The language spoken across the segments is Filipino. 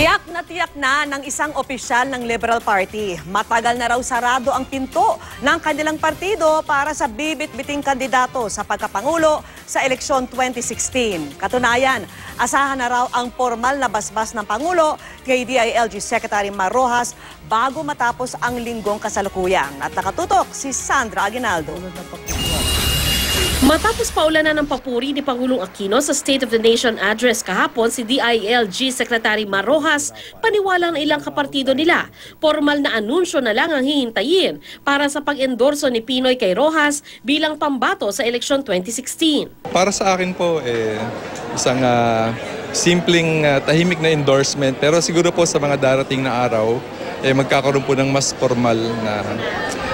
Tiyak na ng isang opisyal ng Liberal Party. Matagal na raw sarado ang pinto ng kanilang partido para sa bibit-biting kandidato sa pagkapangulo sa eleksyon 2016. Katunayan, asahan na raw ang formal na basbas ng Pangulo kay DILG Secretary Mar Rojas bago matapos ang linggong kasalukuyan. At nakatutok si Sandra Aguinaldo. Matapos paulanan ng papuri ni Pangulong Aquino sa State of the Nation address kahapon si DILG Secretary Mar Rojas, paniwala ng ilang kapartido nila. Formal na anunsyo na lang ang hihintayin para sa pag-endorso ni Pinoy kay Rojas bilang pambato sa eleksyon 2016. Para sa akin po, isang simpleng tahimik na endorsement, pero siguro po sa mga darating na araw, magkakaroon po ng mas formal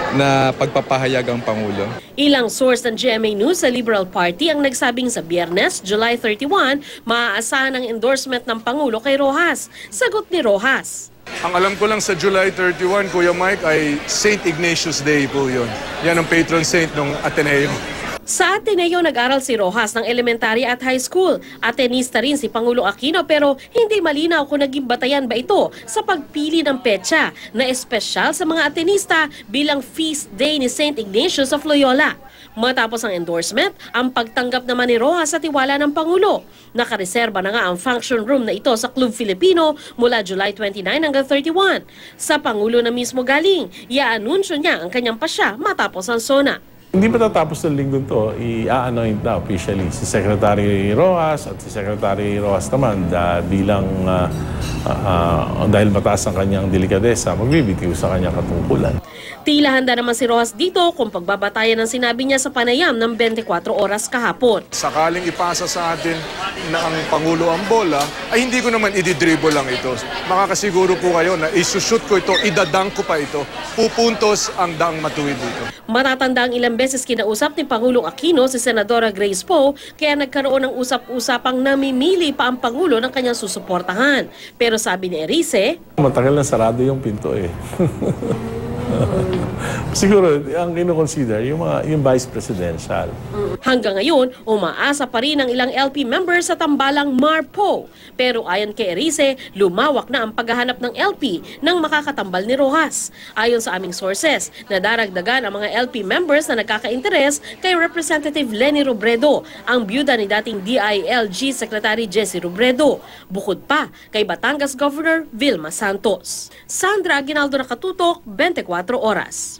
na pagpapahayag ang Pangulo. Ilang source ng GMA News sa Liberal Party ang nagsabing sa Biyernes, July 31, maaasahan ang endorsement ng Pangulo kay Rojas. Sagot ni Rojas. Ang alam ko lang sa July 31, Kuya Mike, ay St. Ignatius Day po yun. Yan ang patron saint ng Ateneo. Sa Ateneo nag-aral si Rojas ng elementary at high school. Atenista rin si Pangulo Aquino pero hindi malinaw kung naging batayan ba ito sa pagpili ng petsa na espesyal sa mga Atenista bilang feast day ni St. Ignatius of Loyola. Matapos ang endorsement, ang pagtanggap naman ni Rojas sa tiwala ng Pangulo. Nakareserba na nga ang function room na ito sa Club Filipino mula July 29 hanggang 31. Sa Pangulo na mismo galing, i-anunsyo niya ang kanyang pasya matapos ang SONA. Hindi matatapos ng linggo to, i-anoint na officially si Secretary Rojas at si Secretary Rojas naman bilang dahil mataas ang kanyang delikadesa, magbibitiw sa kanyang katungkulan. Tila handa naman si Rojas dito kung pagbabatayan ng sinabi niya sa panayam ng 24 oras kahapon. Sakaling ipasa sa atin na ang Pangulo ang bola, ay hindi ko naman ididribble lang ito. Makakasiguro po kayo na isushoot ko ito, idadang ko pa ito, pupuntos ang daang matuwid dito. Matatanda ang ilang beses kinausap ni Pangulong Aquino si Senadora Grace Poe kaya nagkaroon ng usap-usapang namimili pa ang Pangulo ng kanyang susuportahan. Pero sabi ni Erice, matagal na sarado yung pinto Siguro, ang ino-consider, yung vice presidential. Hanggang ngayon, umaasa pa rin ang ilang LP members sa tambalang Mar Poe. Pero ayon kay Erice, lumawak na ang paghahanap ng LP nang makakatambal ni Rojas. Ayon sa aming sources, nadaragdagan ang mga LP members na nagkaka-interes kay Representative Leni Robredo, ang byuda ni dating DILG Secretary Jesse Robredo. Bukod pa kay Batangas Governor Vilma Santos. Sandra Aguinaldo, nakatutok, 24 oras.